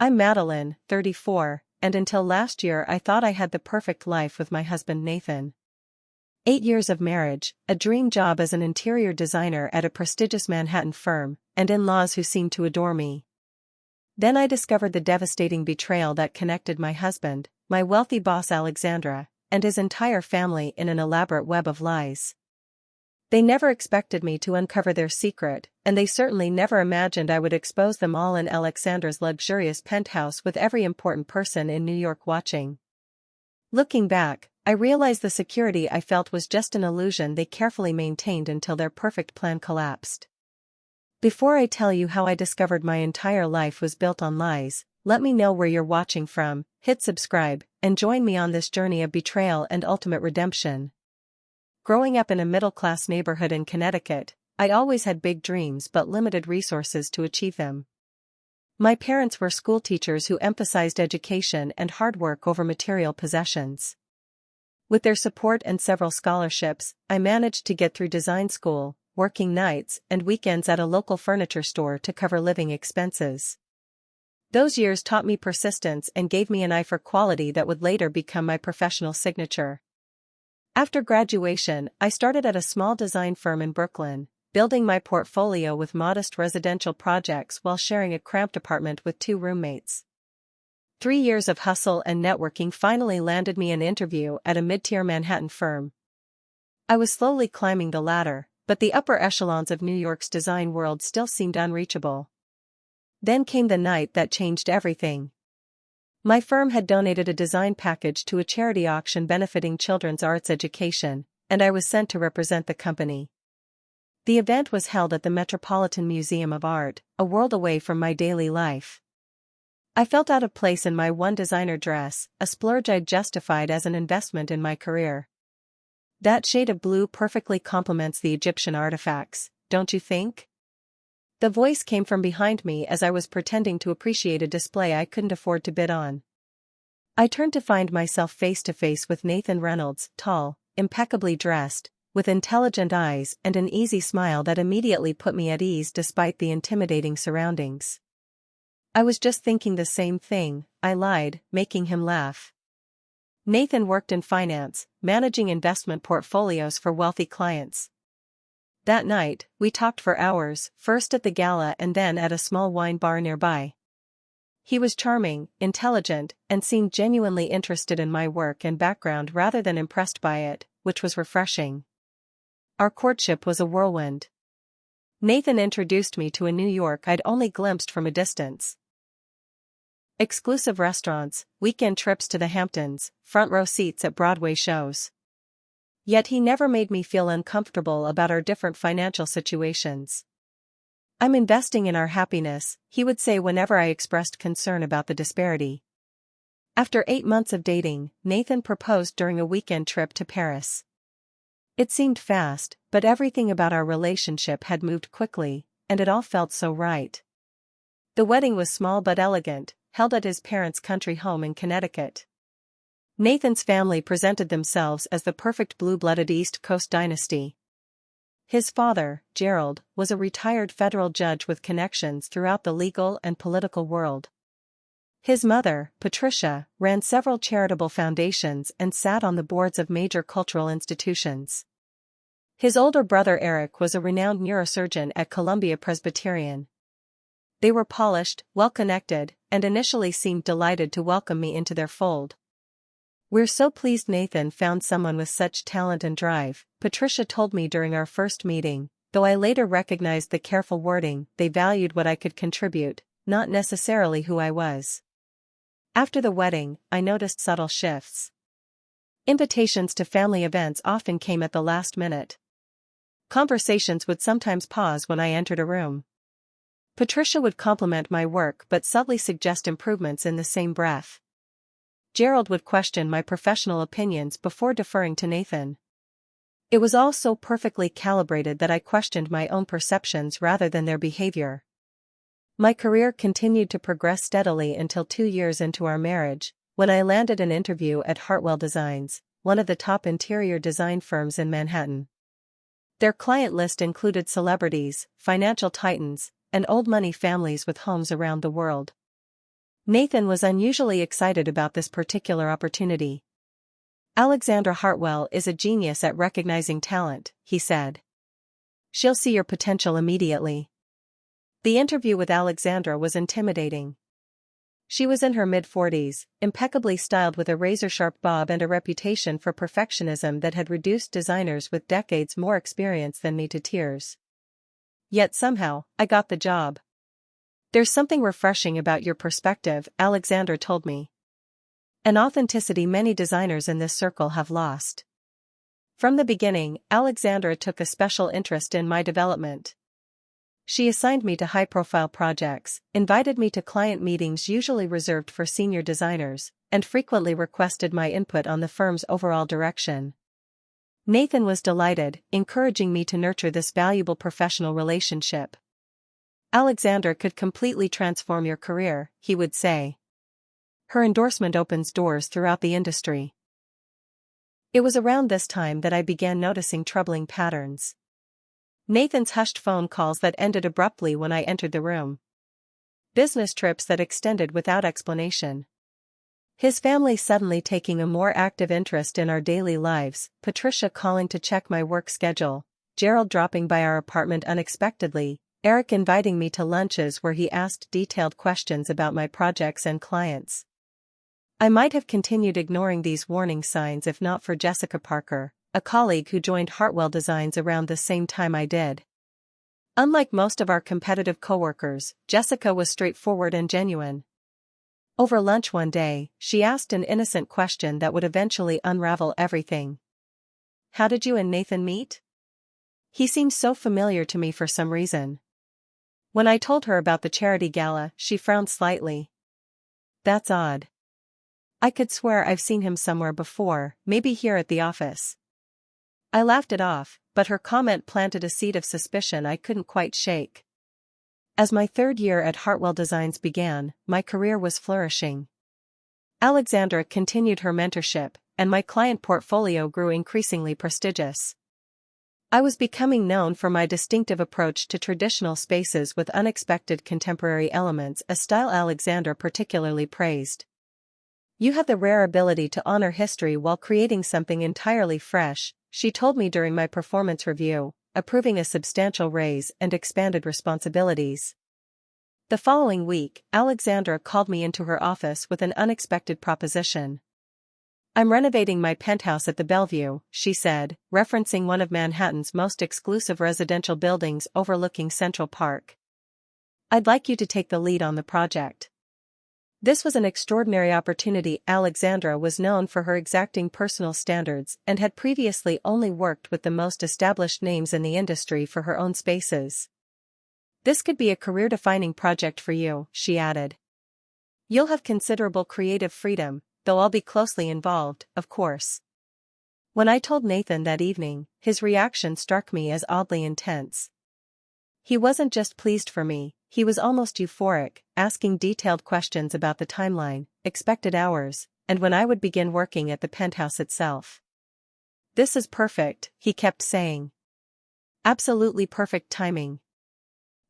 I'm Madeline, 34, and until last year I thought I had the perfect life with my husband Nathan. 8 years of marriage, a dream job as an interior designer at a prestigious Manhattan firm, and in-laws who seemed to adore me. Then I discovered the devastating betrayal that connected my husband, my wealthy boss Alexandra, and his entire family in an elaborate web of lies. They never expected me to uncover their secret, and they certainly never imagined I would expose them all in Alexandra's luxurious penthouse with every important person in New York watching. Looking back, I realize the security I felt was just an illusion they carefully maintained until their perfect plan collapsed. Before I tell you how I discovered my entire life was built on lies, let me know where you're watching from, hit subscribe, and join me on this journey of betrayal and ultimate redemption. Growing up in a middle-class neighborhood in Connecticut, I always had big dreams but limited resources to achieve them. My parents were school teachers who emphasized education and hard work over material possessions. With their support and several scholarships, I managed to get through design school, working nights and weekends at a local furniture store to cover living expenses. Those years taught me persistence and gave me an eye for quality that would later become my professional signature. After graduation, I started at a small design firm in Brooklyn, building my portfolio with modest residential projects while sharing a cramped apartment with 2 roommates. 3 years of hustle and networking finally landed me an interview at a mid-tier Manhattan firm. I was slowly climbing the ladder, but the upper echelons of New York's design world still seemed unreachable. Then came the night that changed everything. My firm had donated a design package to a charity auction benefiting children's arts education, and I was sent to represent the company. The event was held at the Metropolitan Museum of Art, a world away from my daily life. I felt out of place in my one designer dress, a splurge I'd justified as an investment in my career. That shade of blue perfectly complements the Egyptian artifacts, don't you think? The voice came from behind me as I was pretending to appreciate a display I couldn't afford to bid on. I turned to find myself face to face with Nathan Reynolds, tall, impeccably dressed, with intelligent eyes and an easy smile that immediately put me at ease despite the intimidating surroundings. I was just thinking the same thing, I lied, making him laugh. Nathan worked in finance, managing investment portfolios for wealthy clients. That night, we talked for hours, first at the gala and then at a small wine bar nearby. He was charming, intelligent, and seemed genuinely interested in my work and background rather than impressed by it, which was refreshing. Our courtship was a whirlwind. Nathan introduced me to a New York I'd only glimpsed from a distance. Exclusive restaurants, weekend trips to the Hamptons, front row seats at Broadway shows. Yet he never made me feel uncomfortable about our different financial situations. "I'm investing in our happiness," he would say whenever I expressed concern about the disparity. After 8 months of dating, Nathan proposed during a weekend trip to Paris. It seemed fast, but everything about our relationship had moved quickly, and it all felt so right. The wedding was small but elegant, held at his parents' country home in Connecticut. Nathan's family presented themselves as the perfect blue-blooded East Coast dynasty. His father, Gerald, was a retired federal judge with connections throughout the legal and political world. His mother, Patricia, ran several charitable foundations and sat on the boards of major cultural institutions. His older brother Eric was a renowned neurosurgeon at Columbia Presbyterian. They were polished, well-connected, and initially seemed delighted to welcome me into their fold. "We're so pleased Nathan found someone with such talent and drive," Patricia told me during our first meeting, though I later recognized the careful wording. They valued what I could contribute, not necessarily who I was. After the wedding, I noticed subtle shifts. Invitations to family events often came at the last minute. Conversations would sometimes pause when I entered a room. Patricia would compliment my work but subtly suggest improvements in the same breath. Gerald would question my professional opinions before deferring to Nathan. It was all so perfectly calibrated that I questioned my own perceptions rather than their behavior. My career continued to progress steadily until 2 years into our marriage, when I landed an interview at Hartwell Designs, one of the top interior design firms in Manhattan. Their client list included celebrities, financial titans, and old money families with homes around the world. Nathan was unusually excited about this particular opportunity. "Alexandra Hartwell is a genius at recognizing talent," he said. "She'll see your potential immediately." The interview with Alexandra was intimidating. She was in her mid-40s, impeccably styled with a razor-sharp bob and a reputation for perfectionism that had reduced designers with decades more experience than me to tears. Yet somehow, I got the job. "There's something refreshing about your perspective," Alexandra told me. "An authenticity many designers in this circle have lost." From the beginning, Alexandra took a special interest in my development. She assigned me to high-profile projects, invited me to client meetings usually reserved for senior designers, and frequently requested my input on the firm's overall direction. Nathan was delighted, encouraging me to nurture this valuable professional relationship. "Alexandra could completely transform your career," he would say. "Her endorsement opens doors throughout the industry." It was around this time that I began noticing troubling patterns. Nathan's hushed phone calls that ended abruptly when I entered the room. Business trips that extended without explanation. His family suddenly taking a more active interest in our daily lives, Patricia calling to check my work schedule, Gerald dropping by our apartment unexpectedly, Eric inviting me to lunches where he asked detailed questions about my projects and clients. I might have continued ignoring these warning signs if not for Jessica Parker, a colleague who joined Hartwell Designs around the same time I did. Unlike most of our competitive coworkers, Jessica was straightforward and genuine. Over lunch one day, she asked an innocent question that would eventually unravel everything. "How did you and Nathan meet? He seemed so familiar to me for some reason." When I told her about the charity gala, she frowned slightly. "That's odd. I could swear I've seen him somewhere before, maybe here at the office." I laughed it off, but her comment planted a seed of suspicion I couldn't quite shake. As my third year at Hartwell Designs began, my career was flourishing. Alexandra continued her mentorship, and my client portfolio grew increasingly prestigious. I was becoming known for my distinctive approach to traditional spaces with unexpected contemporary elements, a style Alexandra particularly praised. "You have the rare ability to honor history while creating something entirely fresh," she told me during my performance review, approving a substantial raise and expanded responsibilities. The following week, Alexandra called me into her office with an unexpected proposition. "I'm renovating my penthouse at the Bellevue," she said, referencing one of Manhattan's most exclusive residential buildings overlooking Central Park. "I'd like you to take the lead on the project." This was an extraordinary opportunity. Alexandra was known for her exacting personal standards and had previously only worked with the most established names in the industry for her own spaces. "This could be a career-defining project for you," she added. "You'll have considerable creative freedom, though I'll be closely involved, of course." When I told Nathan that evening, his reaction struck me as oddly intense. He wasn't just pleased for me, he was almost euphoric, asking detailed questions about the timeline, expected hours, and when I would begin working at the penthouse itself. "This is perfect," he kept saying. "Absolutely perfect timing."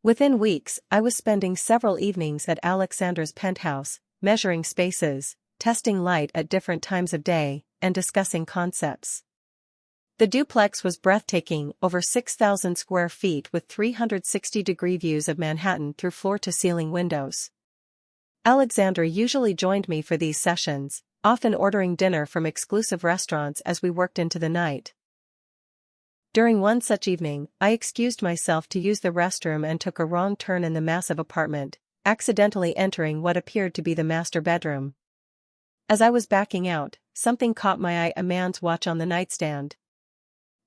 Within weeks, I was spending several evenings at Alexandra's penthouse, measuring spaces, testing light at different times of day, and discussing concepts. The duplex was breathtaking, over 6,000 square feet with 360-degree views of Manhattan through floor-to-ceiling windows. Alexandra usually joined me for these sessions, often ordering dinner from exclusive restaurants as we worked into the night. During one such evening, I excused myself to use the restroom and took a wrong turn in the massive apartment, accidentally entering what appeared to be the master bedroom. As I was backing out, something caught my eye: a man's watch on the nightstand.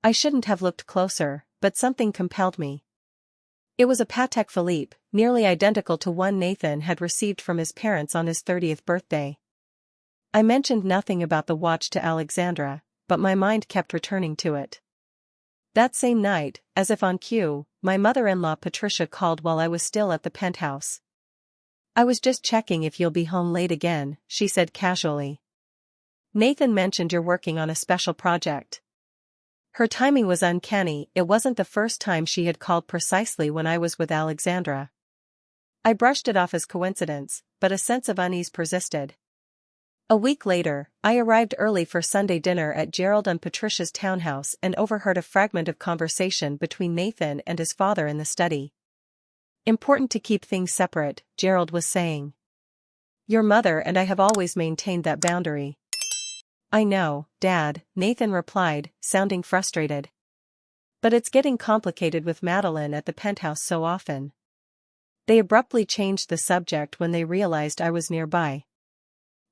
I shouldn't have looked closer, but something compelled me. It was a Patek Philippe, nearly identical to one Nathan had received from his parents on his 30th birthday. I mentioned nothing about the watch to Alexandra, but my mind kept returning to it. That same night, as if on cue, my mother-in-law Patricia called while I was still at the penthouse. "I was just checking if you'll be home late again," she said casually. "Nathan mentioned you're working on a special project." Her timing was uncanny. It wasn't the first time she had called precisely when I was with Alexandra. I brushed it off as coincidence, but a sense of unease persisted. A week later, I arrived early for Sunday dinner at Gerald and Patricia's townhouse and overheard a fragment of conversation between Nathan and his father in the study. "Important to keep things separate," Gerald was saying. "Your mother and I have always maintained that boundary." "I know, Dad," Nathan replied, sounding frustrated. "But it's getting complicated with Madeline at the penthouse so often." They abruptly changed the subject when they realized I was nearby.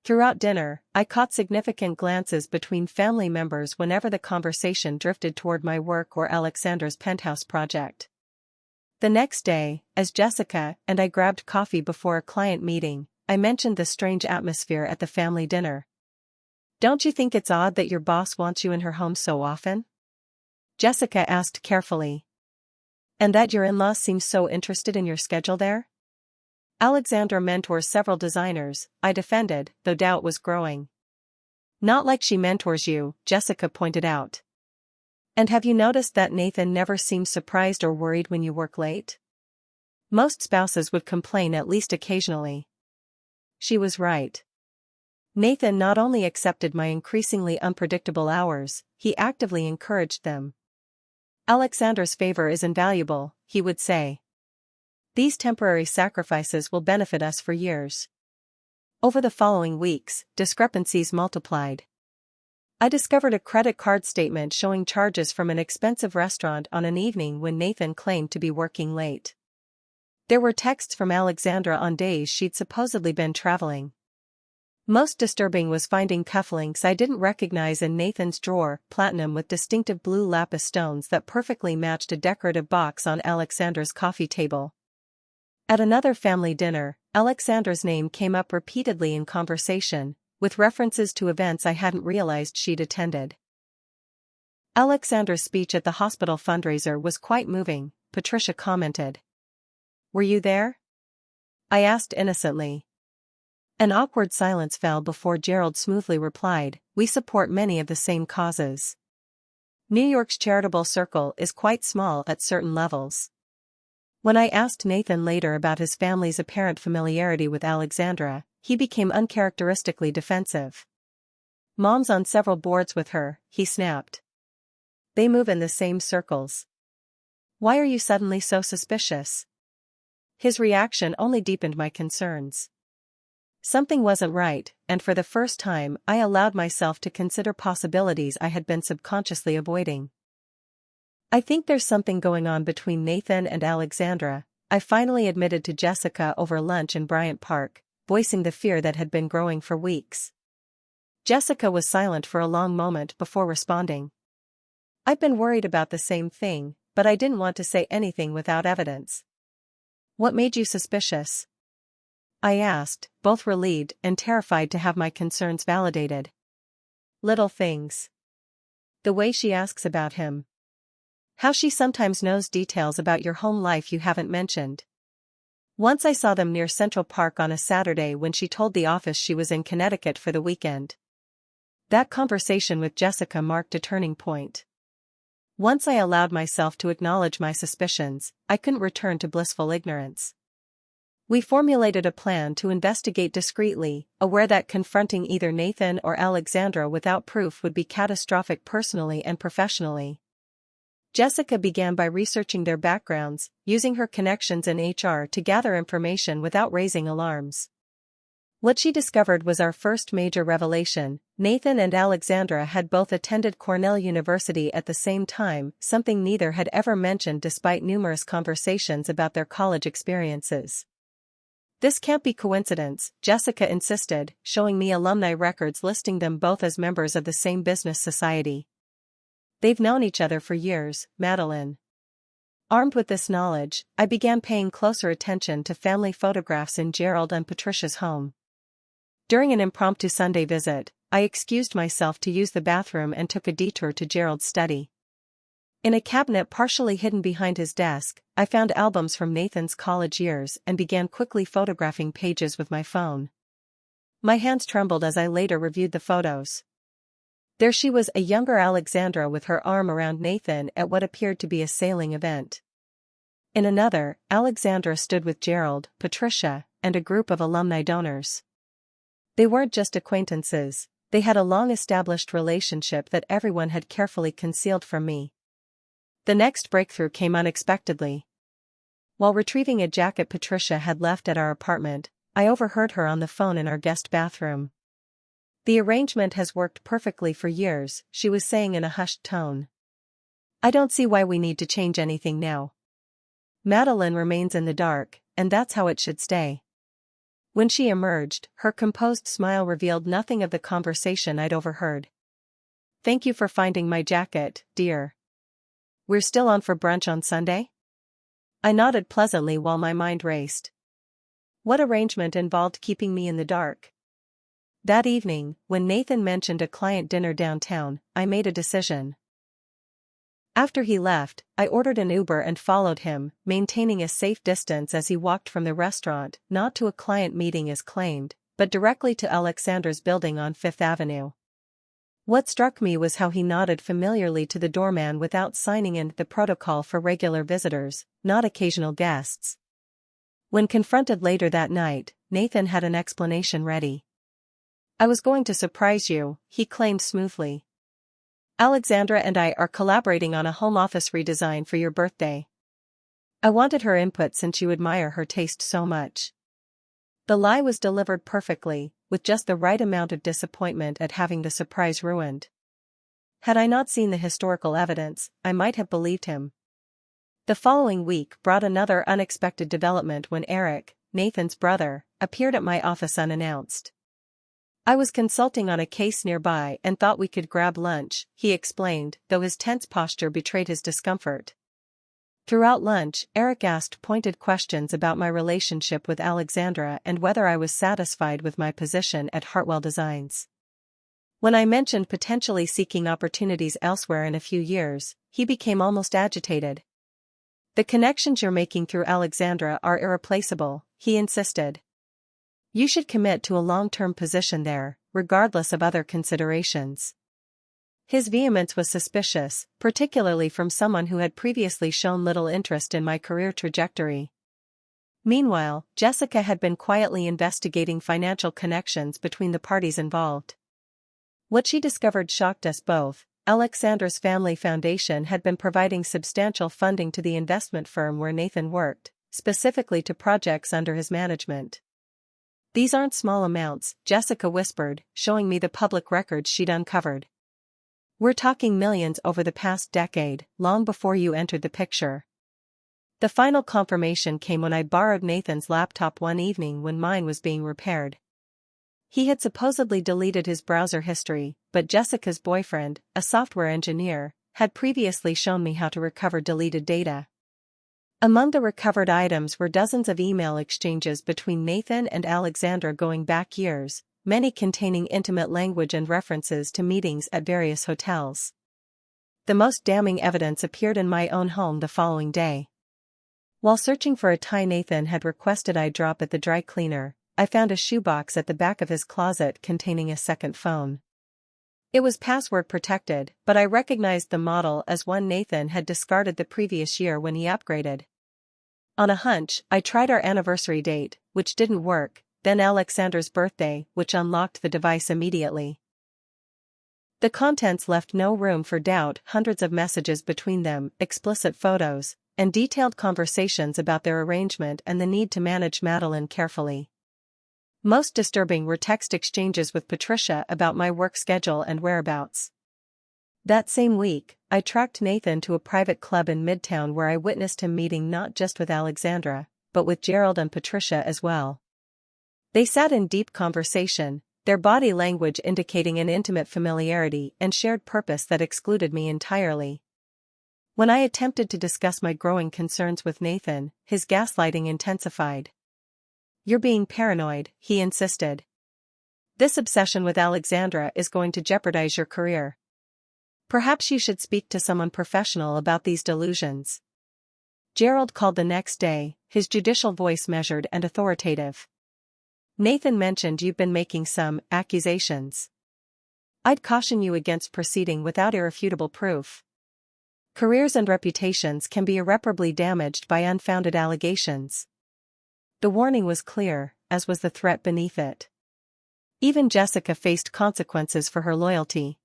Throughout dinner, I caught significant glances between family members whenever the conversation drifted toward my work or Alexandra's penthouse project. The next day, as Jessica and I grabbed coffee before a client meeting, I mentioned the strange atmosphere at the family dinner. "Don't you think it's odd that your boss wants you in her home so often?" Jessica asked carefully. "And that your in-laws seem so interested in your schedule there?" "Alexandra mentors several designers," I defended, though doubt was growing. "Not like she mentors you," Jessica pointed out. "And have you noticed that Nathan never seems surprised or worried when you work late? Most spouses would complain at least occasionally." She was right. Nathan not only accepted my increasingly unpredictable hours, he actively encouraged them. "Alexandra's favor is invaluable," he would say. "These temporary sacrifices will benefit us for years." Over the following weeks, discrepancies multiplied. I discovered a credit card statement showing charges from an expensive restaurant on an evening when Nathan claimed to be working late. There were texts from Alexandra on days she'd supposedly been traveling. Most disturbing was finding cufflinks I didn't recognize in Nathan's drawer, platinum with distinctive blue lapis stones that perfectly matched a decorative box on Alexandra's coffee table. At another family dinner, Alexandra's name came up repeatedly in conversation, with references to events I hadn't realized she'd attended. "Alexandra's speech at the hospital fundraiser was quite moving," Patricia commented. "Were you there?" I asked innocently. An awkward silence fell before Gerald smoothly replied, "We support many of the same causes. New York's charitable circle is quite small at certain levels." When I asked Nathan later about his family's apparent familiarity with Alexandra, he became uncharacteristically defensive. "Mom's on several boards with her," he snapped. "They move in the same circles. Why are you suddenly so suspicious?" His reaction only deepened my concerns. Something wasn't right, and for the first time I allowed myself to consider possibilities I had been subconsciously avoiding. "I think there's something going on between Nathan and Alexandra," I finally admitted to Jessica over lunch in Bryant Park, voicing the fear that had been growing for weeks. Jessica was silent for a long moment before responding. "I've been worried about the same thing, but I didn't want to say anything without evidence." "What made you suspicious?" I asked, both relieved and terrified to have my concerns validated. "Little things. The way she asks about him. How she sometimes knows details about your home life you haven't mentioned. Once I saw them near Central Park on a Saturday when she told the office she was in Connecticut for the weekend." That conversation with Jessica marked a turning point. Once I allowed myself to acknowledge my suspicions, I couldn't return to blissful ignorance. We formulated a plan to investigate discreetly, aware that confronting either Nathan or Alexandra without proof would be catastrophic personally and professionally. Jessica began by researching their backgrounds, using her connections in HR to gather information without raising alarms. What she discovered was our first major revelation: Nathan and Alexandra had both attended Cornell University at the same time, something neither had ever mentioned despite numerous conversations about their college experiences. "This can't be coincidence," Jessica insisted, showing me alumni records listing them both as members of the same business society. "They've known each other for years, Madeline." Armed with this knowledge, I began paying closer attention to family photographs in Gerald and Patricia's home. During an impromptu Sunday visit, I excused myself to use the bathroom and took a detour to Gerald's study. In a cabinet partially hidden behind his desk, I found albums from Nathan's college years and began quickly photographing pages with my phone. My hands trembled as I later reviewed the photos. There she was, a younger Alexandra with her arm around Nathan at what appeared to be a sailing event. In another, Alexandra stood with Gerald, Patricia, and a group of alumni donors. They weren't just acquaintances, they had a long-established relationship that everyone had carefully concealed from me. The next breakthrough came unexpectedly. While retrieving a jacket Patricia had left at our apartment, I overheard her on the phone in our guest bathroom. "The arrangement has worked perfectly for years," she was saying in a hushed tone. "I don't see why we need to change anything now. Madeline remains in the dark, and that's how it should stay." When she emerged, her composed smile revealed nothing of the conversation I'd overheard. "Thank you for finding my jacket, dear. We're still on for brunch on Sunday?" I nodded pleasantly while my mind raced. What arrangement involved keeping me in the dark? That evening, when Nathan mentioned a client dinner downtown, I made a decision. After he left, I ordered an Uber and followed him, maintaining a safe distance as he walked from the restaurant, not to a client meeting as claimed, but directly to Alexandra's building on Fifth Avenue. What struck me was how he nodded familiarly to the doorman without signing in the protocol for regular visitors, not occasional guests. When confronted later that night, Nathan had an explanation ready. "I was going to surprise you," he claimed smoothly. "Alexandra and I are collaborating on a home office redesign for your birthday. I wanted her input since you admire her taste so much." The lie was delivered perfectly, with just the right amount of disappointment at having the surprise ruined. Had I not seen the historical evidence, I might have believed him. The following week brought another unexpected development when Eric, Nathan's brother, appeared at my office unannounced. "I was consulting on a case nearby and thought we could grab lunch," he explained, though his tense posture betrayed his discomfort. Throughout lunch, Eric asked pointed questions about my relationship with Alexandra and whether I was satisfied with my position at Hartwell Designs. When I mentioned potentially seeking opportunities elsewhere in a few years, he became almost agitated. "The connections you're making through Alexandra are irreplaceable," he insisted. "You should commit to a long-term position there, regardless of other considerations." His vehemence was suspicious, particularly from someone who had previously shown little interest in my career trajectory. Meanwhile, Jessica had been quietly investigating financial connections between the parties involved. What she discovered shocked us both. Alexandra's family foundation had been providing substantial funding to the investment firm where Nathan worked, specifically to projects under his management. "These aren't small amounts," Jessica whispered, showing me the public records she'd uncovered. "We're talking millions over the past decade, long before you entered the picture." The final confirmation came when I borrowed Nathan's laptop one evening when mine was being repaired. He had supposedly deleted his browser history, but Jessica's boyfriend, a software engineer, had previously shown me how to recover deleted data. Among the recovered items were dozens of email exchanges between Nathan and Alexandra going back years, many containing intimate language and references to meetings at various hotels. The most damning evidence appeared in my own home the following day. While searching for a tie Nathan had requested I drop at the dry cleaner, I found a shoebox at the back of his closet containing a second phone. It was password protected, but I recognized the model as one Nathan had discarded the previous year when he upgraded. On a hunch, I tried our anniversary date, which didn't work, then Alexandra's birthday, which unlocked the device immediately. The contents left no room for doubt: hundreds of messages between them, explicit photos, and detailed conversations about their arrangement and the need to manage Madeline carefully. Most disturbing were text exchanges with Patricia about my work schedule and whereabouts. That same week, I tracked Nathan to a private club in Midtown where I witnessed him meeting not just with Alexandra, but with Gerald and Patricia as well. They sat in deep conversation, their body language indicating an intimate familiarity and shared purpose that excluded me entirely. When I attempted to discuss my growing concerns with Nathan, his gaslighting intensified. "You're being paranoid," he insisted. "This obsession with Alexandra is going to jeopardize your career. Perhaps you should speak to someone professional about these delusions." Gerald called the next day, his judicial voice measured and authoritative. "Nathan mentioned you've been making some accusations. I'd caution you against proceeding without irrefutable proof." Careers and reputations can be irreparably damaged by unfounded allegations. The warning was clear, as was the threat beneath it. Even Jessica faced consequences for her loyalty.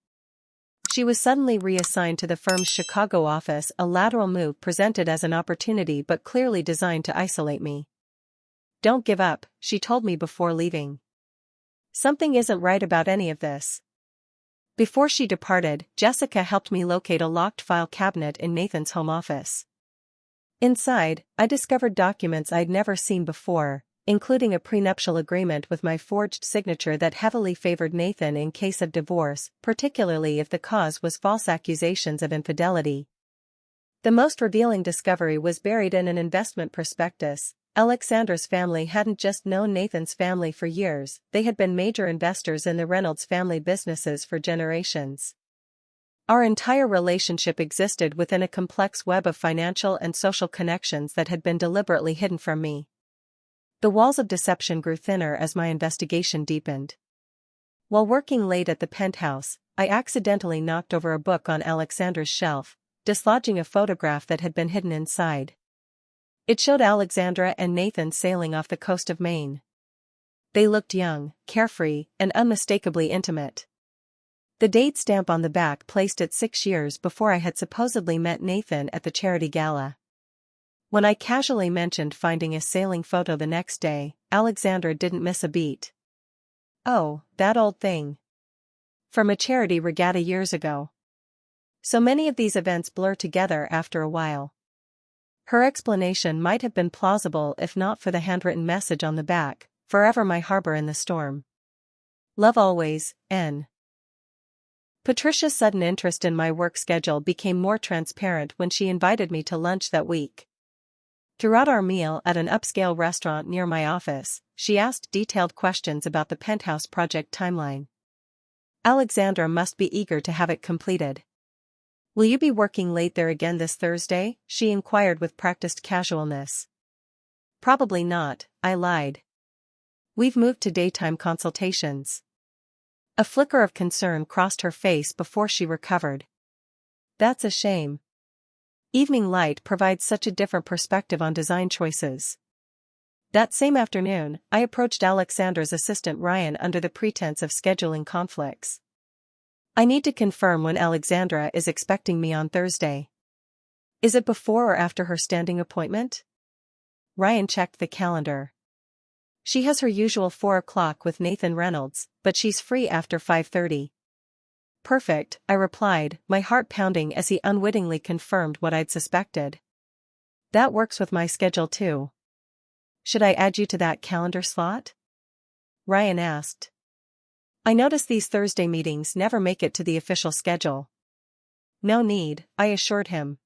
She was suddenly reassigned to the firm's Chicago office, a lateral move presented as an opportunity but clearly designed to isolate me. "Don't give up," she told me before leaving. "Something isn't right about any of this." Before she departed, Jessica helped me locate a locked file cabinet in Nathan's home office. Inside, I discovered documents I'd never seen before, including a prenuptial agreement with my forged signature that heavily favored Nathan in case of divorce, particularly if the cause was false accusations of infidelity. The most revealing discovery was buried in an investment prospectus. Alexandra's family hadn't just known Nathan's family for years, they had been major investors in the Reynolds family businesses for generations. Our entire relationship existed within a complex web of financial and social connections that had been deliberately hidden from me. The walls of deception grew thinner as my investigation deepened. While working late at the Penthouse, I accidentally knocked over a book on Alexandra's shelf, dislodging a photograph that had been hidden inside. It showed Alexandra and Nathan sailing off the coast of Maine. They looked young, carefree, and unmistakably intimate. The date stamp on the back placed it 6 years before I had supposedly met Nathan at the charity gala. When I casually mentioned finding a sailing photo the next day, Alexandra didn't miss a beat. "Oh, that old thing. From a charity regatta years ago." So many of these events blur together after a while. Her explanation might have been plausible if not for the handwritten message on the back: "Forever my harbor in the storm. Love always, N." Patricia's sudden interest in my work schedule became more transparent when she invited me to lunch that week. Throughout our meal at an upscale restaurant near my office, she asked detailed questions about the Penthouse project timeline. Alexandra must be eager to have it completed. "Will you be working late there again this Thursday?" she inquired with practiced casualness. "Probably not," I lied. "We've moved to daytime consultations." A flicker of concern crossed her face before she recovered. "That's a shame. Evening light provides such a different perspective on design choices." That same afternoon, I approached Alexandra's assistant Ryan under the pretense of scheduling conflicts. "I need to confirm when Alexandra is expecting me on Thursday. Is it before or after her standing appointment?" Ryan checked the calendar. "She has her usual 4 o'clock with Nathan Reynolds, but she's free after 5:30. "Perfect," I replied, my heart pounding as he unwittingly confirmed what I'd suspected. "That works with my schedule too. Should I add you to that calendar slot?" Ryan asked. "I notice these Thursday meetings never make it to the official schedule." "No need," I assured him.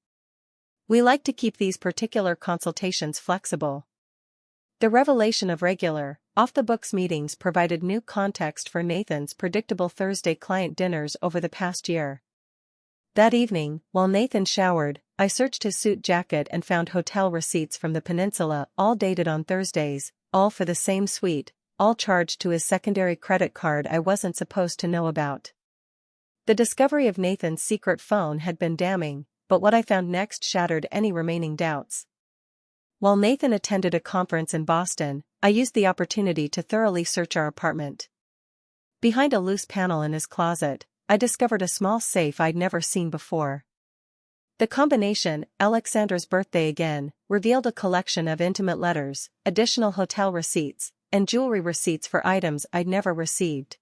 "We like to keep these particular consultations flexible." The revelation of regular, off-the-books meetings provided new context for Nathan's predictable Thursday client dinners over the past year. That evening, while Nathan showered, I searched his suit jacket and found hotel receipts from the peninsula, all dated on Thursdays, all for the same suite, all charged to his secondary credit card I wasn't supposed to know about. The discovery of Nathan's secret phone had been damning, but what I found next shattered any remaining doubts. While Nathan attended a conference in Boston, I used the opportunity to thoroughly search our apartment. Behind a loose panel in his closet, I discovered a small safe I'd never seen before. The combination, Alexandra's birthday again, revealed a collection of intimate letters, additional hotel receipts, and jewelry receipts for items I'd never received.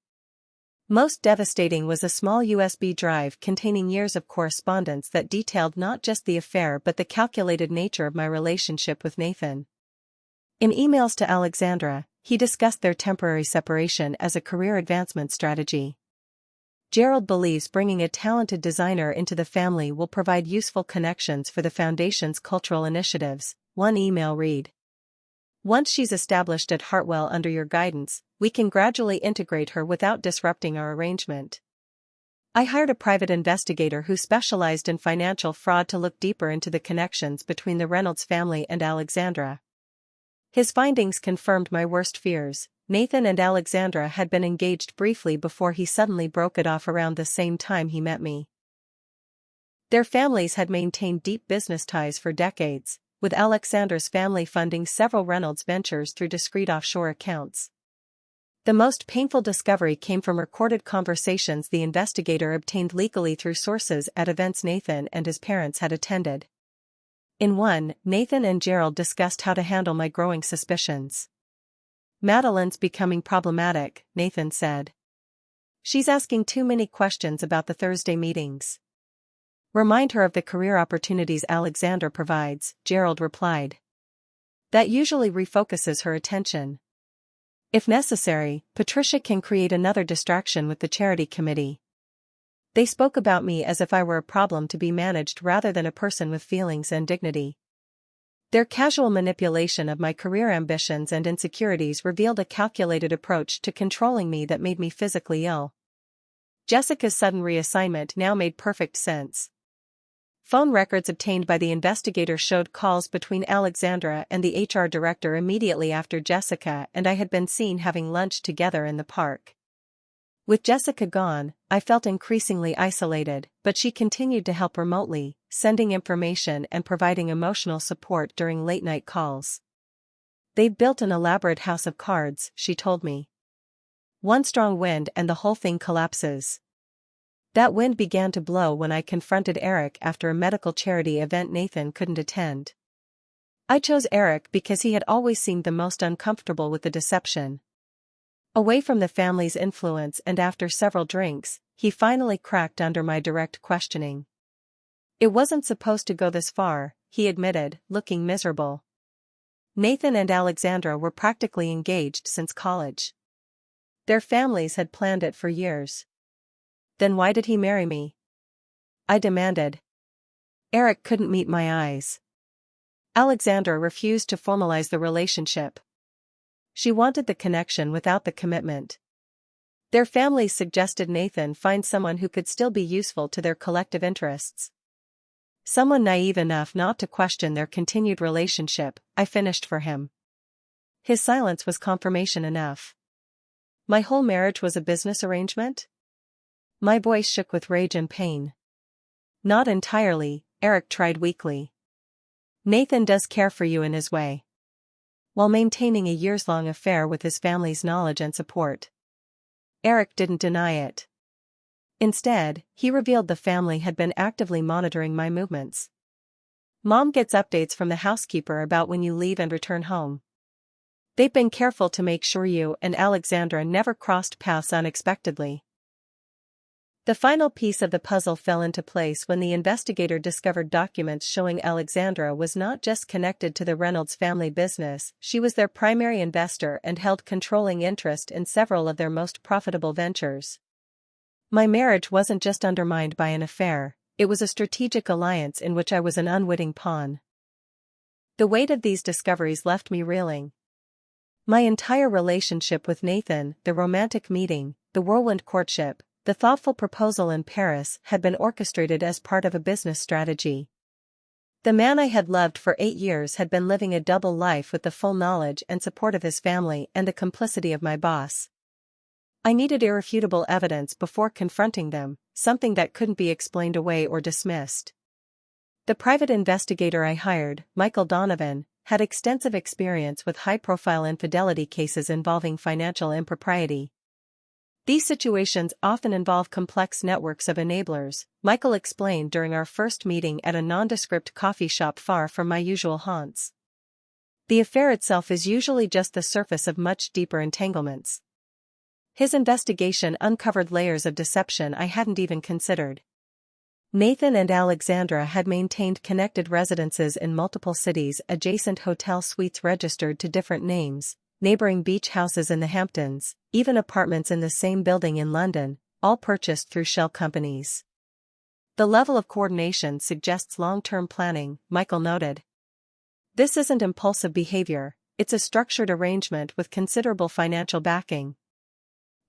Most devastating was a small USB drive containing years of correspondence that detailed not just the affair but the calculated nature of my relationship with Nathan. In emails to Alexandra, he discussed their temporary separation as a career advancement strategy. "Gerald believes bringing a talented designer into the family will provide useful connections for the foundation's cultural initiatives," one email read. "Once she's established at Hartwell under your guidance, we can gradually integrate her without disrupting our arrangement." I hired a private investigator who specialized in financial fraud to look deeper into the connections between the Reynolds family and Alexandra. His findings confirmed my worst fears. Nathan and Alexandra had been engaged briefly before he suddenly broke it off around the same time he met me. Their families had maintained deep business ties for decades, with Alexandra's family funding several Reynolds ventures through discreet offshore accounts. The most painful discovery came from recorded conversations the investigator obtained legally through sources at events Nathan and his parents had attended. In one, Nathan and Gerald discussed how to handle my growing suspicions. "Madeline's becoming problematic," Nathan said. "She's asking too many questions about the Thursday meetings." "Remind her of the career opportunities Alexandra provides," Gerald replied. "That usually refocuses her attention. If necessary, Patricia can create another distraction with the charity committee." They spoke about me as if I were a problem to be managed rather than a person with feelings and dignity. Their casual manipulation of my career ambitions and insecurities revealed a calculated approach to controlling me that made me physically ill. Jessica's sudden reassignment now made perfect sense. Phone records obtained by the investigator showed calls between Alexandra and the HR director immediately after Jessica and I had been seen having lunch together in the park. With Jessica gone, I felt increasingly isolated, but she continued to help remotely, sending information and providing emotional support during late-night calls. "They've built an elaborate house of cards," she told me. "One strong wind and the whole thing collapses." That wind began to blow when I confronted Eric after a medical charity event Nathan couldn't attend. I chose Eric because he had always seemed the most uncomfortable with the deception. Away from the family's influence and after several drinks, he finally cracked under my direct questioning. "It wasn't supposed to go this far," he admitted, looking miserable. Nathan and Alexandra were practically engaged since college. Their families had planned it for years. "Then why did he marry me?" I demanded. Eric couldn't meet my eyes. Alexandra refused to formalize the relationship. She wanted the connection without the commitment. Their families suggested Nathan find someone who could still be useful to their collective interests. Someone naive enough not to question their continued relationship, I finished for him. His silence was confirmation enough. My whole marriage was a business arrangement? My voice shook with rage and pain. "Not entirely," Eric tried weakly. "Nathan does care for you in his way. While maintaining a years-long affair with his family's knowledge and support." Eric didn't deny it. Instead, he revealed the family had been actively monitoring my movements. "Mom gets updates from the housekeeper about when you leave and return home. They've been careful to make sure you and Alexandra never crossed paths unexpectedly." The final piece of the puzzle fell into place when the investigator discovered documents showing Alexandra was not just connected to the Reynolds family business, she was their primary investor and held controlling interest in several of their most profitable ventures. My marriage wasn't just undermined by an affair, it was a strategic alliance in which I was an unwitting pawn. The weight of these discoveries left me reeling. My entire relationship with Nathan, the romantic meeting, the whirlwind courtship, the thoughtful proposal in Paris had been orchestrated as part of a business strategy. The man I had loved for 8 years had been living a double life with the full knowledge and support of his family and the complicity of my boss. I needed irrefutable evidence before confronting them, something that couldn't be explained away or dismissed. The private investigator I hired, Michael Donovan, had extensive experience with high-profile infidelity cases involving financial impropriety. These situations often involve complex networks of enablers, Michael explained during our first meeting at a nondescript coffee shop far from my usual haunts. The affair itself is usually just the surface of much deeper entanglements. His investigation uncovered layers of deception I hadn't even considered. Nathan and Alexandra had maintained connected residences in multiple cities, adjacent hotel suites registered to different names, neighboring beach houses in the Hamptons, even apartments in the same building in London, all purchased through shell companies. The level of coordination suggests long-term planning, Michael noted. This isn't impulsive behavior, it's a structured arrangement with considerable financial backing.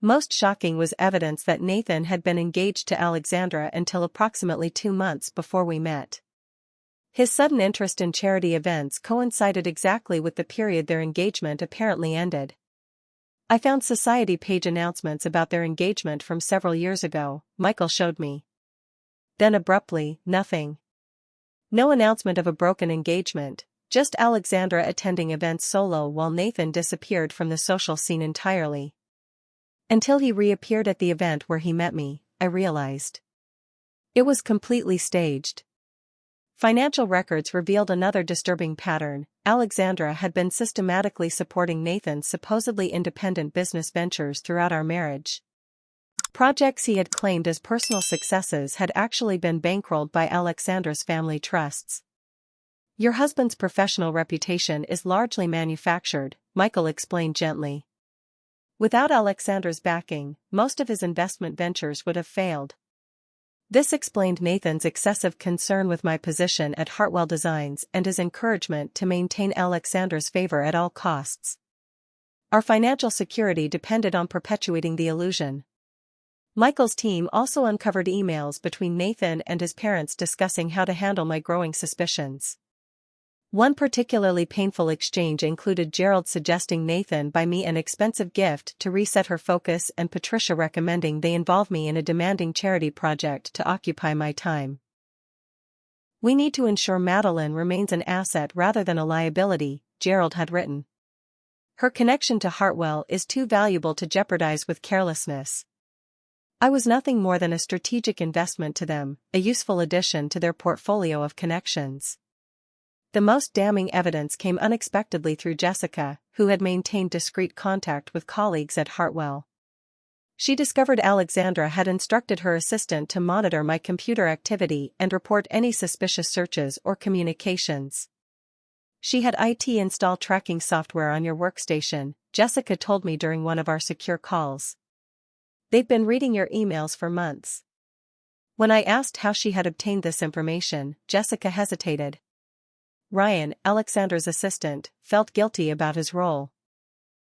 Most shocking was evidence that Nathan had been engaged to Alexandra until approximately 2 months before we met. His sudden interest in charity events coincided exactly with the period their engagement apparently ended. I found society page announcements about their engagement from several years ago, Michael showed me. Then abruptly, nothing. No announcement of a broken engagement, just Alexandra attending events solo while Nathan disappeared from the social scene entirely. Until he reappeared at the event where he met me, I realized. It was completely staged. Financial records revealed another disturbing pattern. Alexandra had been systematically supporting Nathan's supposedly independent business ventures throughout our marriage. Projects he had claimed as personal successes had actually been bankrolled by Alexandra's family trusts. Your husband's professional reputation is largely manufactured, Michael explained gently. Without Alexandra's backing, most of his investment ventures would have failed. This explained Nathan's excessive concern with my position at Hartwell Designs and his encouragement to maintain Alexandra's favor at all costs. Our financial security depended on perpetuating the illusion. Michael's team also uncovered emails between Nathan and his parents discussing how to handle my growing suspicions. One particularly painful exchange included Gerald suggesting Nathan buy me an expensive gift to reset her focus and Patricia recommending they involve me in a demanding charity project to occupy my time. We need to ensure Madeline remains an asset rather than a liability, Gerald had written. Her connection to Hartwell is too valuable to jeopardize with carelessness. I was nothing more than a strategic investment to them, a useful addition to their portfolio of connections. The most damning evidence came unexpectedly through Jessica, who had maintained discreet contact with colleagues at Hartwell. She discovered Alexandra had instructed her assistant to monitor my computer activity and report any suspicious searches or communications. She had IT install tracking software on your workstation, Jessica told me during one of our secure calls. They've been reading your emails for months. When I asked how she had obtained this information, Jessica hesitated. Ryan, Alexandra's assistant, felt guilty about his role.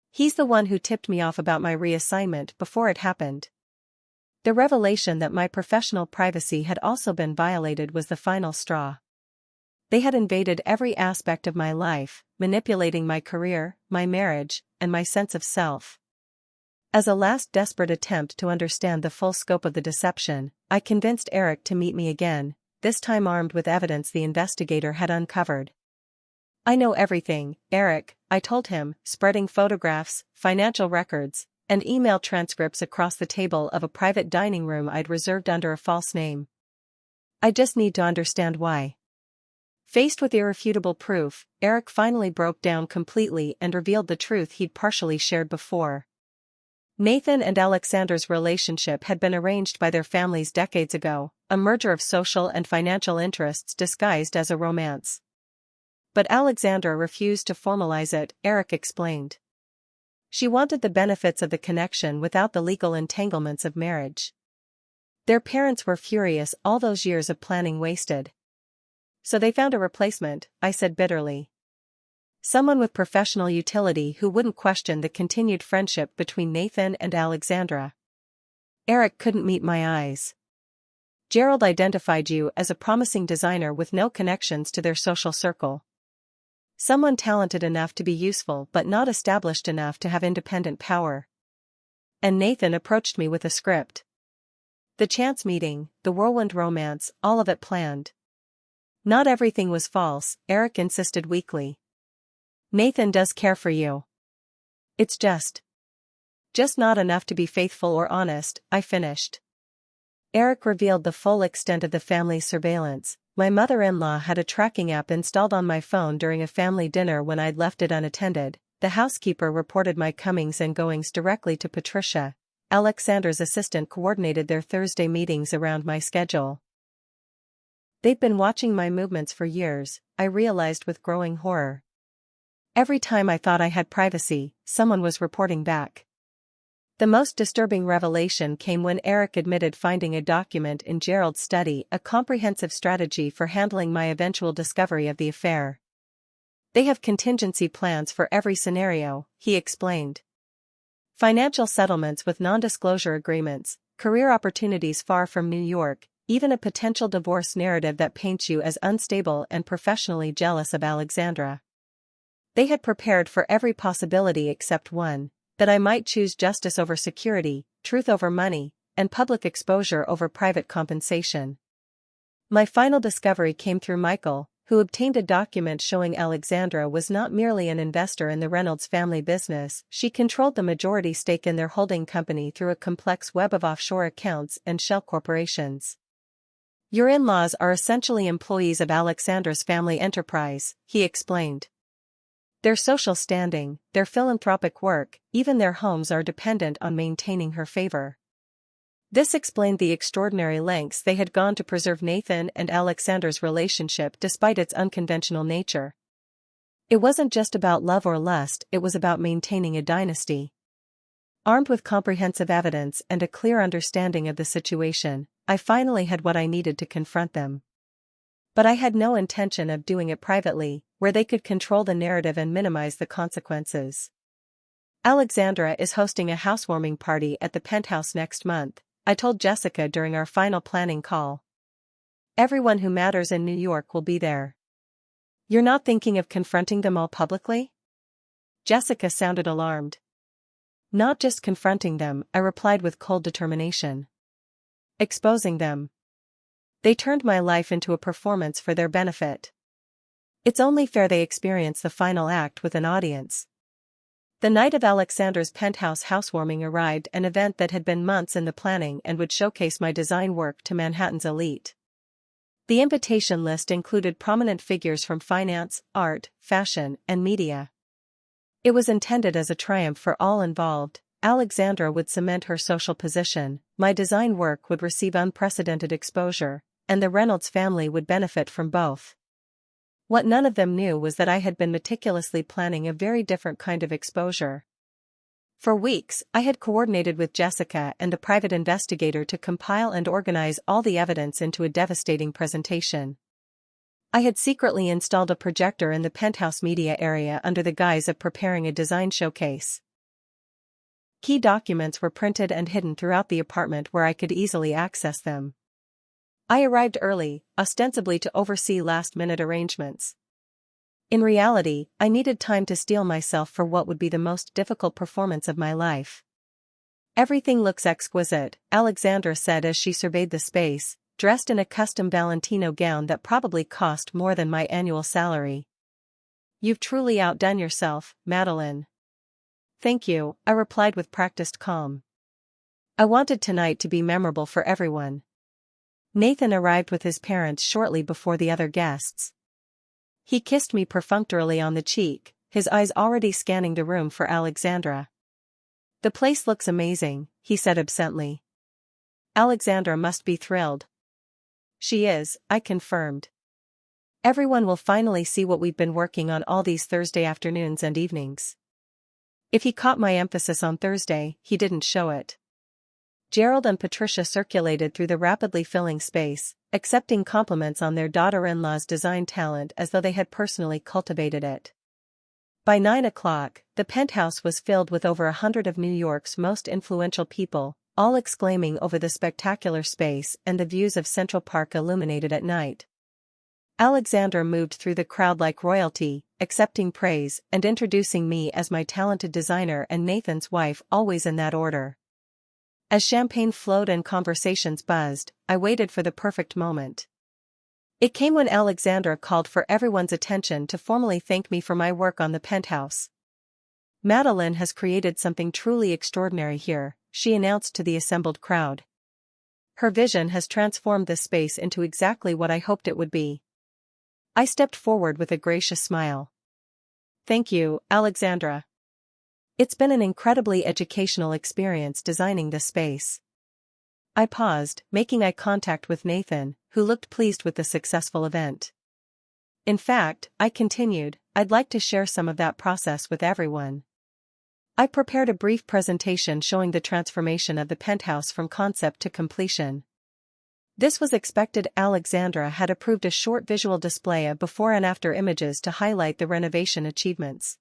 He's the one who tipped me off about my reassignment before it happened. The revelation that my professional privacy had also been violated was the final straw. They had invaded every aspect of my life, manipulating my career, my marriage, and my sense of self. As a last desperate attempt to understand the full scope of the deception, I convinced Eric to meet me again, this time armed with evidence the investigator had uncovered. I know everything, Eric, I told him, spreading photographs, financial records, and email transcripts across the table of a private dining room I'd reserved under a false name. I just need to understand why. Faced with irrefutable proof, Eric finally broke down completely and revealed the truth he'd partially shared before. Nathan and Alexandra's relationship had been arranged by their families decades ago, a merger of social and financial interests disguised as a romance. But Alexandra refused to formalize it, Eric explained. She wanted the benefits of the connection without the legal entanglements of marriage. Their parents were furious, all those years of planning wasted. So they found a replacement, I said bitterly. Someone with professional utility who wouldn't question the continued friendship between Nathan and Alexandra. Eric couldn't meet my eyes. Gerald identified you as a promising designer with no connections to their social circle. Someone talented enough to be useful but not established enough to have independent power. And Nathan approached me with a script. The chance meeting, the whirlwind romance, all of it planned. Not everything was false, Eric insisted weakly. Nathan does care for you. It's just not enough to be faithful or honest, I finished. Eric revealed the full extent of the family's surveillance. My mother-in-law had a tracking app installed on my phone during a family dinner when I'd left it unattended. The housekeeper reported my comings and goings directly to Patricia. Alexandra's assistant coordinated their Thursday meetings around my schedule. They'd been watching my movements for years, I realized with growing horror. Every time I thought I had privacy, someone was reporting back. The most disturbing revelation came when Eric admitted finding a document in Gerald's study, a comprehensive strategy for handling my eventual discovery of the affair. They have contingency plans for every scenario, he explained. Financial settlements with non-disclosure agreements, career opportunities far from New York, even a potential divorce narrative that paints you as unstable and professionally jealous of Alexandra. They had prepared for every possibility except one, that I might choose justice over security, truth over money, and public exposure over private compensation. My final discovery came through Michael, who obtained a document showing Alexandra was not merely an investor in the Reynolds family business, she controlled the majority stake in their holding company through a complex web of offshore accounts and shell corporations. Your in-laws are essentially employees of Alexandra's family enterprise, he explained. Their social standing, their philanthropic work, even their homes are dependent on maintaining her favor. This explained the extraordinary lengths they had gone to preserve Nathan and Alexandra's relationship despite its unconventional nature. It wasn't just about love or lust, it was about maintaining a dynasty. Armed with comprehensive evidence and a clear understanding of the situation, I finally had what I needed to confront them. But I had no intention of doing it privately, where they could control the narrative and minimize the consequences. Alexandra is hosting a housewarming party at the Penthouse next month, I told Jessica during our final planning call. Everyone who matters in New York will be there. You're not thinking of confronting them all publicly? Jessica sounded alarmed. Not just confronting them, I replied with cold determination. Exposing them. They turned my life into a performance for their benefit. It's only fair they experience the final act with an audience. The night of Alexandra's penthouse housewarming arrived, an event that had been months in the planning and would showcase my design work to Manhattan's elite. The invitation list included prominent figures from finance, art, fashion, and media. It was intended as a triumph for all involved. Alexandra would cement her social position, my design work would receive unprecedented exposure, and the Reynolds family would benefit from both. What none of them knew was that I had been meticulously planning a very different kind of exposure. For weeks, I had coordinated with Jessica and the private investigator to compile and organize all the evidence into a devastating presentation. I had secretly installed a projector in the penthouse media area under the guise of preparing a design showcase. Key documents were printed and hidden throughout the apartment where I could easily access them. I arrived early, ostensibly to oversee last-minute arrangements. In reality, I needed time to steel myself for what would be the most difficult performance of my life. Everything looks exquisite, Alexandra said as she surveyed the space, dressed in a custom Valentino gown that probably cost more than my annual salary. You've truly outdone yourself, Madeline. Thank you, I replied with practiced calm. I wanted tonight to be memorable for everyone. Nathan arrived with his parents shortly before the other guests. He kissed me perfunctorily on the cheek, his eyes already scanning the room for Alexandra. The place looks amazing, he said absently. Alexandra must be thrilled. She is, I confirmed. Everyone will finally see what we've been working on all these Thursday afternoons and evenings. If he caught my emphasis on Thursday, he didn't show it. Gerald and Patricia circulated through the rapidly filling space, accepting compliments on their daughter-in-law's design talent as though they had personally cultivated it. By 9 o'clock, the penthouse was filled with over 100 of New York's most influential people, all exclaiming over the spectacular space and the views of Central Park illuminated at night. Alexandra moved through the crowd like royalty, accepting praise and introducing me as my talented designer and Nathan's wife, always in that order. As champagne flowed and conversations buzzed, I waited for the perfect moment. It came when Alexandra called for everyone's attention to formally thank me for my work on the penthouse. Madeline has created something truly extraordinary here, she announced to the assembled crowd. Her vision has transformed this space into exactly what I hoped it would be. I stepped forward with a gracious smile. Thank you, Alexandra. It's been an incredibly educational experience designing this space. I paused, making eye contact with Nathan, who looked pleased with the successful event. In fact, I continued, I'd like to share some of that process with everyone. I prepared a brief presentation showing the transformation of the penthouse from concept to completion. This was expected. Alexandra had approved a short visual display of before and after images to highlight the renovation achievements.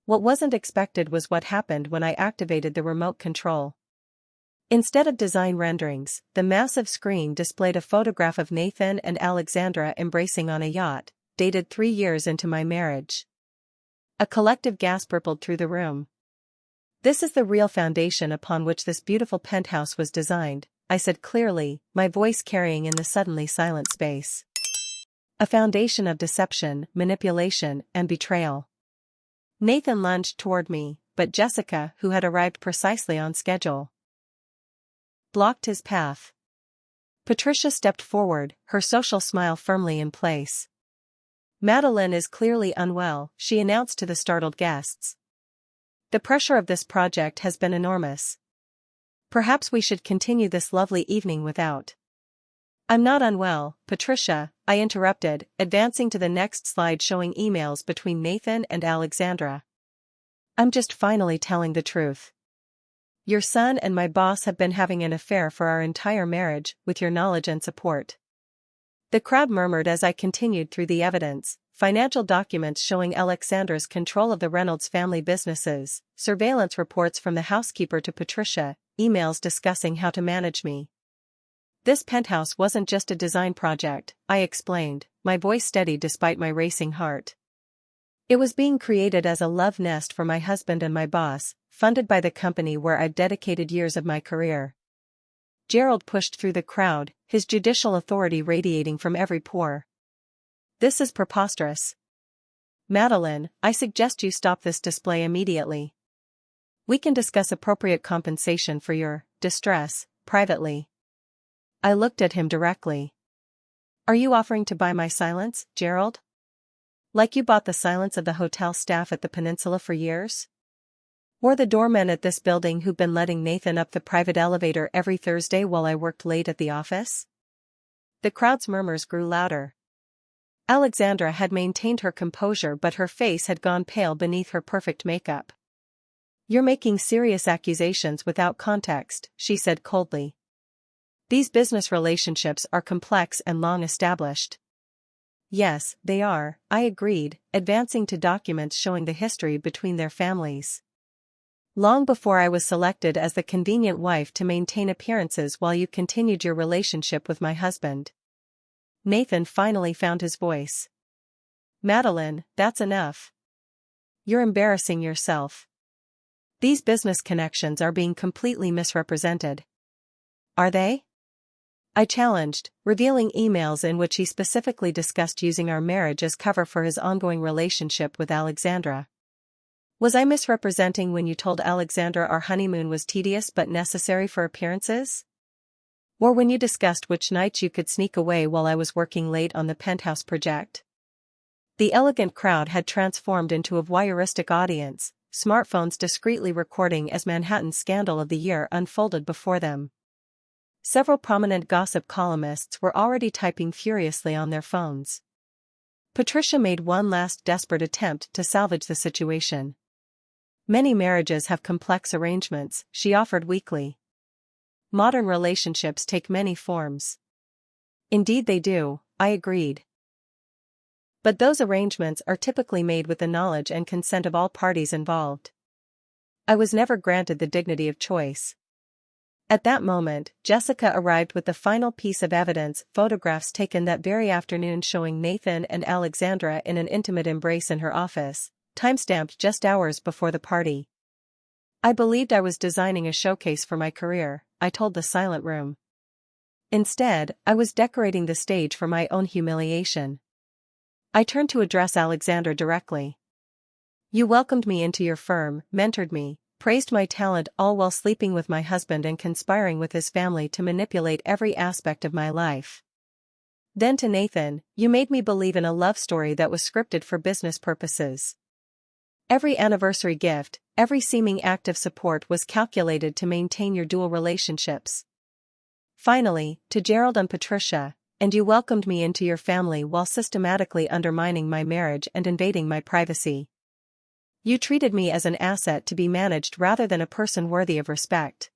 What wasn't expected was what happened when I activated the remote control. Instead of design renderings, the massive screen displayed a photograph of Nathan and Alexandra embracing on a yacht, dated 3 years into my marriage. A collective gasp rippled through the room. This is the real foundation upon which this beautiful penthouse was designed, I said clearly, my voice carrying in the suddenly silent space. A foundation of deception, manipulation, and betrayal. Nathan lunged toward me, but Jessica, who had arrived precisely on schedule, blocked his path. Patricia stepped forward, her social smile firmly in place. Madeline is clearly unwell, she announced to the startled guests. The pressure of this project has been enormous. Perhaps we should continue this lovely evening without. I'm not unwell, Patricia, I interrupted, advancing to the next slide showing emails between Nathan and Alexandra. I'm just finally telling the truth. Your son and my boss have been having an affair for our entire marriage, with your knowledge and support. The crowd murmured as I continued through the evidence, financial documents showing Alexandra's control of the Reynolds family businesses, surveillance reports from the housekeeper to Patricia, emails discussing how to manage me. This penthouse wasn't just a design project, I explained, my voice steady despite my racing heart. It was being created as a love nest for my husband and my boss, funded by the company where I've dedicated years of my career. Gerald pushed through the crowd, his judicial authority radiating from every pore. This is preposterous. Madeline, I suggest you stop this display immediately. We can discuss appropriate compensation for your distress, privately. I looked at him directly. Are you offering to buy my silence, Gerald? Like you bought the silence of the hotel staff at the Peninsula for years? Or the doormen at this building who've been letting Nathan up the private elevator every Thursday while I worked late at the office? The crowd's murmurs grew louder. Alexandra had maintained her composure but her face had gone pale beneath her perfect makeup. You're making serious accusations without context, she said coldly. These business relationships are complex and long established. Yes, they are, I agreed, advancing to documents showing the history between their families. Long before I was selected as the convenient wife to maintain appearances while you continued your relationship with my husband. Nathan finally found his voice. Madeline, that's enough. You're embarrassing yourself. These business connections are being completely misrepresented. Are they? I challenged, revealing emails in which he specifically discussed using our marriage as cover for his ongoing relationship with Alexandra. Was I misrepresenting when you told Alexandra our honeymoon was tedious but necessary for appearances? Or when you discussed which nights you could sneak away while I was working late on the Penthouse project? The elegant crowd had transformed into a voyeuristic audience, smartphones discreetly recording as Manhattan's scandal of the year unfolded before them. Several prominent gossip columnists were already typing furiously on their phones. Patricia made one last desperate attempt to salvage the situation. Many marriages have complex arrangements, she offered weakly. Modern relationships take many forms. Indeed they do, I agreed. But those arrangements are typically made with the knowledge and consent of all parties involved. I was never granted the dignity of choice. At that moment, Jessica arrived with the final piece of evidence, photographs taken that very afternoon showing Nathan and Alexandra in an intimate embrace in her office, timestamped just hours before the party. I believed I was designing a showcase for my career, I told the silent room. Instead, I was decorating the stage for my own humiliation. I turned to address Alexandra directly. You welcomed me into your firm, mentored me, praised my talent all while sleeping with my husband and conspiring with his family to manipulate every aspect of my life. Then to Nathan, you made me believe in a love story that was scripted for business purposes. Every anniversary gift, every seeming act of support was calculated to maintain your dual relationships. Finally, to Gerald and Patricia, and you welcomed me into your family while systematically undermining my marriage and invading my privacy. You treated me as an asset to be managed rather than a person worthy of respect.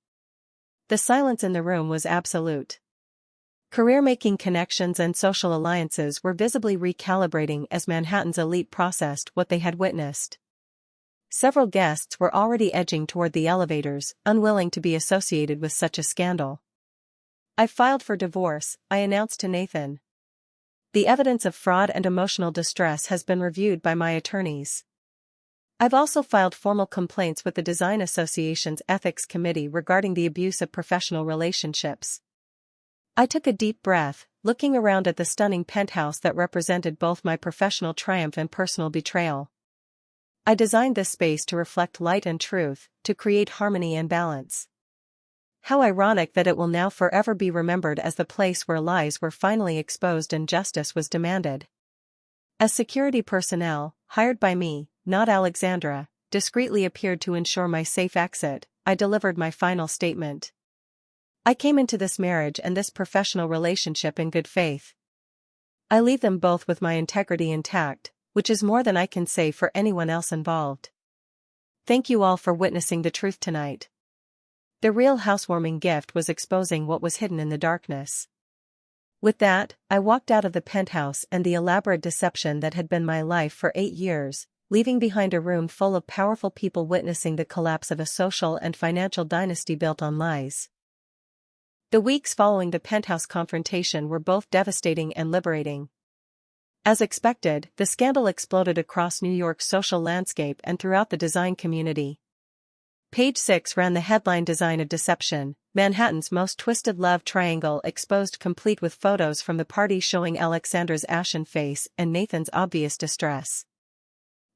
The silence in the room was absolute. Career-making connections and social alliances were visibly recalibrating as Manhattan's elite processed what they had witnessed. Several guests were already edging toward the elevators, unwilling to be associated with such a scandal. I filed for divorce, I announced to Nathan. The evidence of fraud and emotional distress has been reviewed by my attorneys. I've also filed formal complaints with the Design Association's Ethics Committee regarding the abuse of professional relationships. I took a deep breath, looking around at the stunning penthouse that represented both my professional triumph and personal betrayal. I designed this space to reflect light and truth, to create harmony and balance. How ironic that it will now forever be remembered as the place where lies were finally exposed and justice was demanded. As security personnel, hired by me, not Alexandra, discreetly appeared to ensure my safe exit, I delivered my final statement. I came into this marriage and this professional relationship in good faith. I leave them both with my integrity intact, which is more than I can say for anyone else involved. Thank you all for witnessing the truth tonight. The real housewarming gift was exposing what was hidden in the darkness. With that, I walked out of the penthouse and the elaborate deception that had been my life for 8 years, leaving behind a room full of powerful people witnessing the collapse of a social and financial dynasty built on lies. The weeks following the penthouse confrontation were both devastating and liberating. As expected, the scandal exploded across New York's social landscape and throughout the design community. Page 6 ran the headline "Design of Deception, Manhattan's Most Twisted Love Triangle Exposed," complete with photos from the party showing Alexandra's ashen face and Nathan's obvious distress.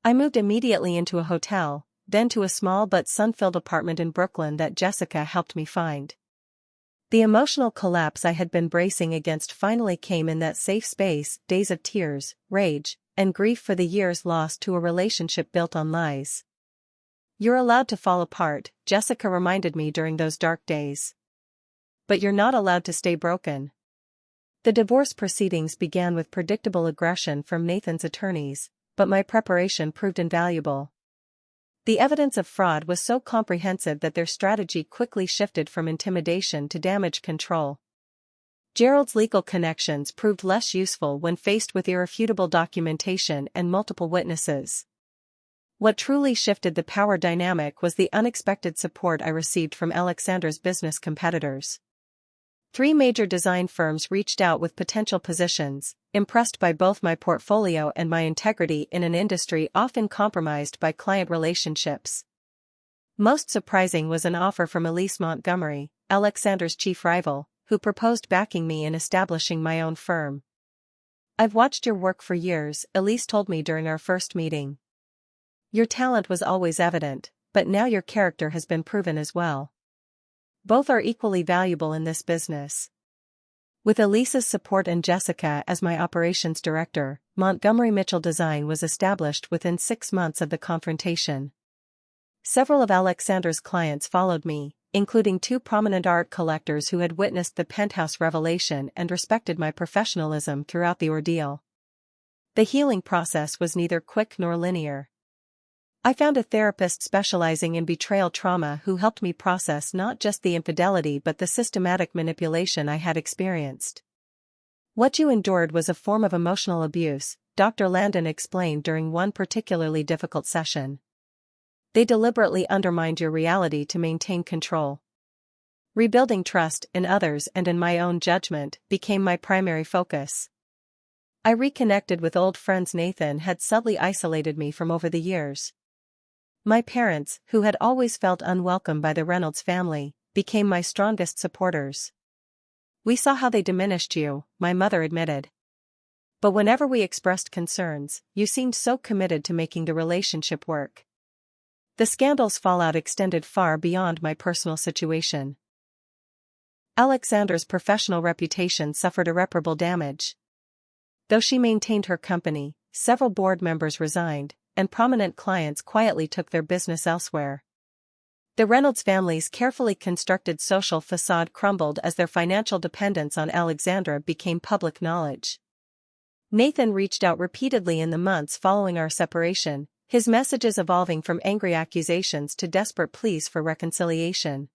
I moved immediately into a hotel, then to a small but sun-filled apartment in Brooklyn that Jessica helped me find. The emotional collapse I had been bracing against finally came in that safe space, days of tears, rage, and grief for the years lost to a relationship built on lies. "You're allowed to fall apart," Jessica reminded me during those dark days. "But you're not allowed to stay broken." The divorce proceedings began with predictable aggression from Nathan's attorneys, but my preparation proved invaluable. The evidence of fraud was so comprehensive that their strategy quickly shifted from intimidation to damage control. Gerald's legal connections proved less useful when faced with irrefutable documentation and multiple witnesses. What truly shifted the power dynamic was the unexpected support I received from Alexandra's business competitors. 3 major design firms reached out with potential positions, impressed by both my portfolio and my integrity in an industry often compromised by client relationships. Most surprising was an offer from Elise Montgomery, Alexandra's chief rival, who proposed backing me in establishing my own firm. "I've watched your work for years," Elise told me during our first meeting. "Your talent was always evident, but now your character has been proven as well. Both are equally valuable in this business." With Elisa's support and Jessica as my operations director, Montgomery Mitchell Design was established within 6 months of the confrontation. Several of Alexandra's clients followed me, including 2 prominent art collectors who had witnessed the penthouse revelation and respected my professionalism throughout the ordeal. The healing process was neither quick nor linear. I found a therapist specializing in betrayal trauma who helped me process not just the infidelity but the systematic manipulation I had experienced. "What you endured was a form of emotional abuse," Dr. Landon explained during one particularly difficult session. "They deliberately undermined your reality to maintain control." Rebuilding trust in others and in my own judgment became my primary focus. I reconnected with old friends Nathan had subtly isolated me from over the years. My parents, who had always felt unwelcome by the Reynolds family, became my strongest supporters. "We saw how they diminished you," my mother admitted. "But whenever we expressed concerns, you seemed so committed to making the relationship work." The scandal's fallout extended far beyond my personal situation. Alexandra's professional reputation suffered irreparable damage. Though she maintained her company, several board members resigned, and prominent clients quietly took their business elsewhere. The Reynolds family's carefully constructed social facade crumbled as their financial dependence on Alexandra became public knowledge. Nathan reached out repeatedly in the months following our separation, his messages evolving from angry accusations to desperate pleas for reconciliation.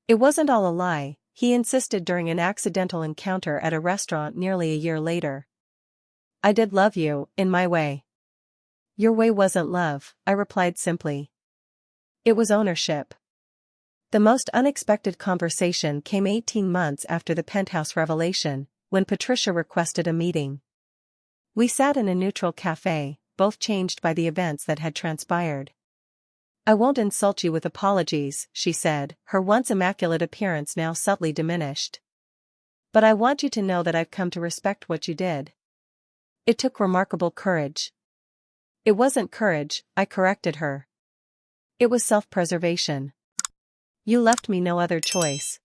"It wasn't all a lie," he insisted during an accidental encounter at a restaurant nearly a year later. "I did love you, in my way." "Your way wasn't love," I replied simply. "It was ownership." The most unexpected conversation came 18 months after the penthouse revelation, when Patricia requested a meeting. We sat in a neutral cafe, both changed by the events that had transpired. "I won't insult you with apologies," she said, her once immaculate appearance now subtly diminished. But I want you to know that I've come to respect what you did. It took remarkable courage. It wasn't courage, I corrected her. It was self-preservation. You left me no other choice.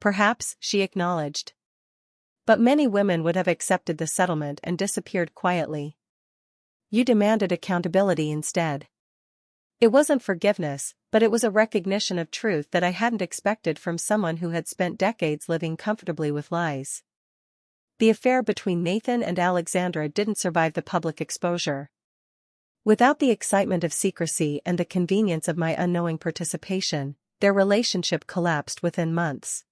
Perhaps, she acknowledged. But many women would have accepted the settlement and disappeared quietly. You demanded accountability instead. It wasn't forgiveness, but it was a recognition of truth that I hadn't expected from someone who had spent decades living comfortably with lies. The affair between Nathan and Alexandra didn't survive the public exposure. Without the excitement of secrecy and the convenience of my unknowing participation, their relationship collapsed within months.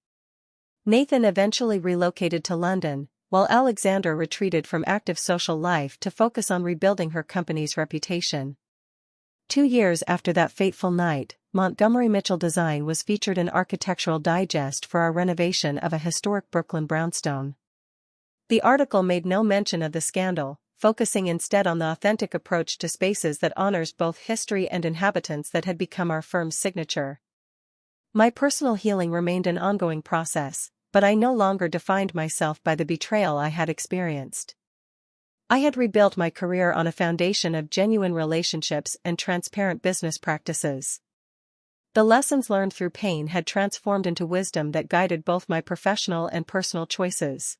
Nathan eventually relocated to London, while Alexandra retreated from active social life to focus on rebuilding her company's reputation. 2 years after that fateful night, Montgomery Mitchell design was featured in Architectural Digest for our renovation of a historic Brooklyn brownstone. The article made no mention of the scandal, focusing instead on the authentic approach to spaces that honors both history and inhabitants that had become our firm's signature. My personal healing remained an ongoing process, but I no longer defined myself by the betrayal I had experienced. I had rebuilt my career on a foundation of genuine relationships and transparent business practices. The lessons learned through pain had transformed into wisdom that guided both my professional and personal choices.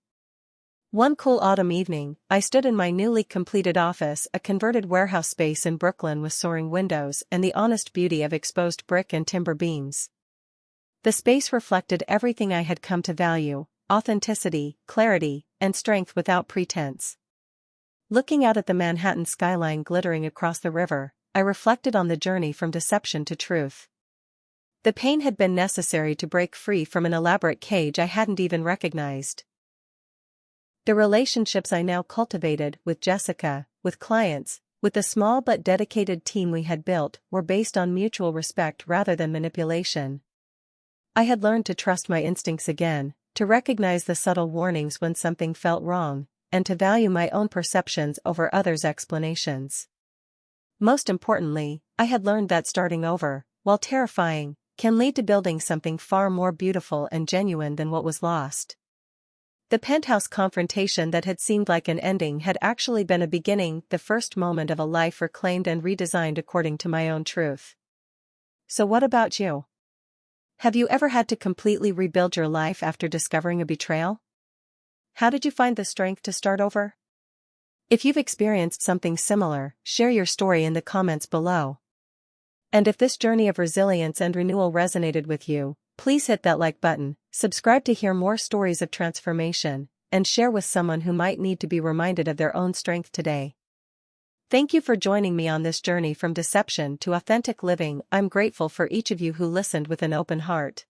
One cool autumn evening, I stood in my newly completed office, a converted warehouse space in Brooklyn with soaring windows and the honest beauty of exposed brick and timber beams. The space reflected everything I had come to value: authenticity, clarity, and strength without pretense. Looking out at the Manhattan skyline glittering across the river, I reflected on the journey from deception to truth. The pain had been necessary to break free from an elaborate cage I hadn't even recognized. The relationships I now cultivated with Jessica, with clients, with the small but dedicated team we had built, were based on mutual respect rather than manipulation. I had learned to trust my instincts again, to recognize the subtle warnings when something felt wrong, and to value my own perceptions over others' explanations. Most importantly, I had learned that starting over, while terrifying, can lead to building something far more beautiful and genuine than what was lost. The penthouse confrontation that had seemed like an ending had actually been a beginning, the first moment of a life reclaimed and redesigned according to my own truth. So what about you? Have you ever had to completely rebuild your life after discovering a betrayal? How did you find the strength to start over? If you've experienced something similar, share your story in the comments below. And if this journey of resilience and renewal resonated with you, please hit that like button, subscribe to hear more stories of transformation, and share with someone who might need to be reminded of their own strength today. Thank you for joining me on this journey from deception to authentic living. I'm grateful for each of you who listened with an open heart.